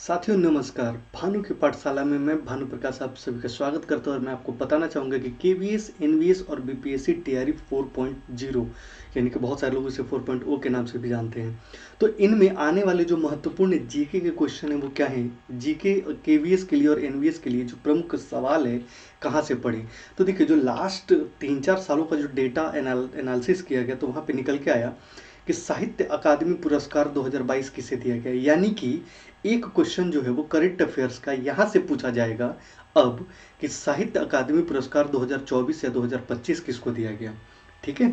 साथियों नमस्कार। भानु की पाठशाला में मैं भानु प्रकाश आप सभी का स्वागत करता हूं और मैं आपको बताना चाहूँगा कि केवीएस, एनवीएस और बीपीएससी तैयारी 4.0 यानी कि बहुत सारे लोग इसे 4.0 के नाम से भी जानते हैं। तो इनमें आने वाले जो महत्वपूर्ण जीके के क्वेश्चन हैं वो क्या हैं, जीके केवीएस के लिए और एनवीएस के लिए जो प्रमुख सवाल है कहाँ से पढ़ें। तो देखिए, जो लास्ट 3-4 सालों का जो डेटा एनालिसिस किया गया तो वहाँ पे निकल के आया कि साहित्य अकादमी पुरस्कार 2022 किसे दिया गया, यानी कि एक क्वेश्चन जो है वो करंट अफेयर्स का यहाँ से पूछा जाएगा अब कि साहित्य अकादमी पुरस्कार 2024 या 2025 किसको दिया गया। ठीक है।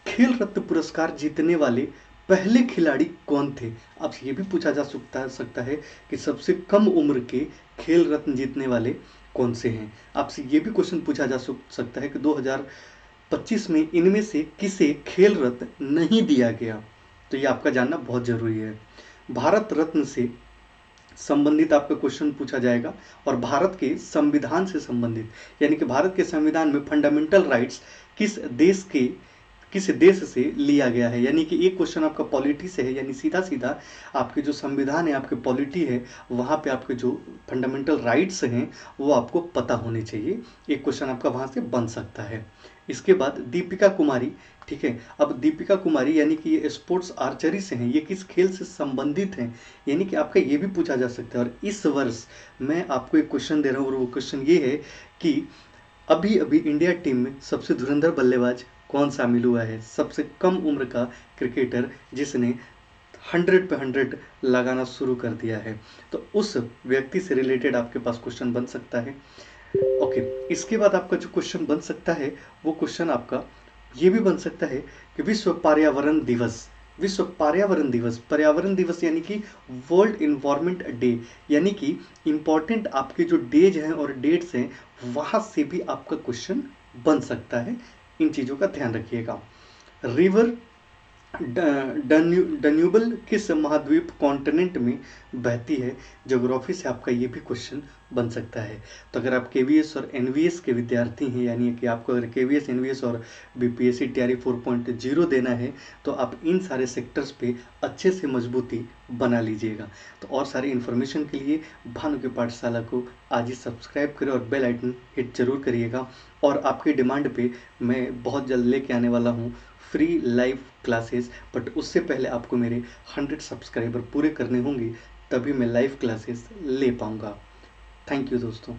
खेल रत्न पुरस्कार जीतने वाले पहले खिलाड़ी कौन थे। आपसे ये भी पूछा जा सकता है कि सबसे कम उम्र के खेल रत्न जीतने वाले कौन से हैं। आपसे ये भी क्वेश्चन पूछा जा सकता है कि 2025 में इनमें से किसे खेल रत्न नहीं दिया गया। तो ये आपका जानना बहुत जरूरी है। भारत रत्न से संबंधित आपका क्वेश्चन पूछा जाएगा और भारत के संविधान से संबंधित, यानी कि भारत के संविधान में फंडामेंटल राइट्स किस देश से लिया गया है। यानी कि एक क्वेश्चन आपका पॉलिटी से है, यानी सीधा सीधा आपके जो संविधान है, आपके पॉलिटी है, वहाँ पे आपके जो फंडामेंटल राइट्स हैं वो आपको पता होने चाहिए। एक क्वेश्चन आपका वहाँ से बन सकता है। इसके बाद दीपिका कुमारी। ठीक है। अब दीपिका कुमारी यानी कि ये स्पोर्ट्स आर्चरी से हैं, ये किस खेल से संबंधित हैं, यानी कि आपका ये भी पूछा जा सकता है। और इस वर्ष मैं आपको एक क्वेश्चन दे रहा हूँ और वो क्वेश्चन ये है कि अभी अभी इंडिया टीम में सबसे धुरंधर बल्लेबाज कौन शामिल हुआ है, सबसे कम उम्र का क्रिकेटर जिसने 100 पे 100 लगाना शुरू कर दिया है। तो उस व्यक्ति से रिलेटेड आपके पास क्वेश्चन बन सकता है। ओके। इसके बाद आपका जो क्वेश्चन बन सकता है वो क्वेश्चन आपका ये भी बन सकता है कि पर्यावरण दिवस यानी कि वर्ल्ड इन्वायरमेंट डे, यानी कि इंपॉर्टेंट आपके जो डेज हैं और डेट्स हैं वहां से भी आपका क्वेश्चन बन सकता है। इन चीजों का ध्यान रखिएगा। रिवर डन्यूबल किस महाद्वीप कॉन्टिनेंट में बहती है। ज्योग्राफी से आपका ये भी क्वेश्चन बन सकता है। तो अगर आप केवीएस और एनवीएस के विद्यार्थी हैं, यानी कि आपको अगर केवीएस, एनवीएस और बीपीएससी तैयारी 4.0 देना है तो आप इन सारे सेक्टर्स पे अच्छे से मजबूती बना लीजिएगा। तो और सारी इन्फॉर्मेशन के लिए भानु की पाठशाला को आज ही सब्सक्राइब करें और बेल आइकन हिट जरूर करिएगा। और आपकी डिमांड पे मैं बहुत जल्द लेके आने वाला हूँ फ्री लाइव क्लासेस, बट उससे पहले आपको मेरे 100 सब्सक्राइबर पूरे करने होंगे, तभी मैं लाइव क्लासेस ले पाऊंगा। थैंक यू दोस्तों।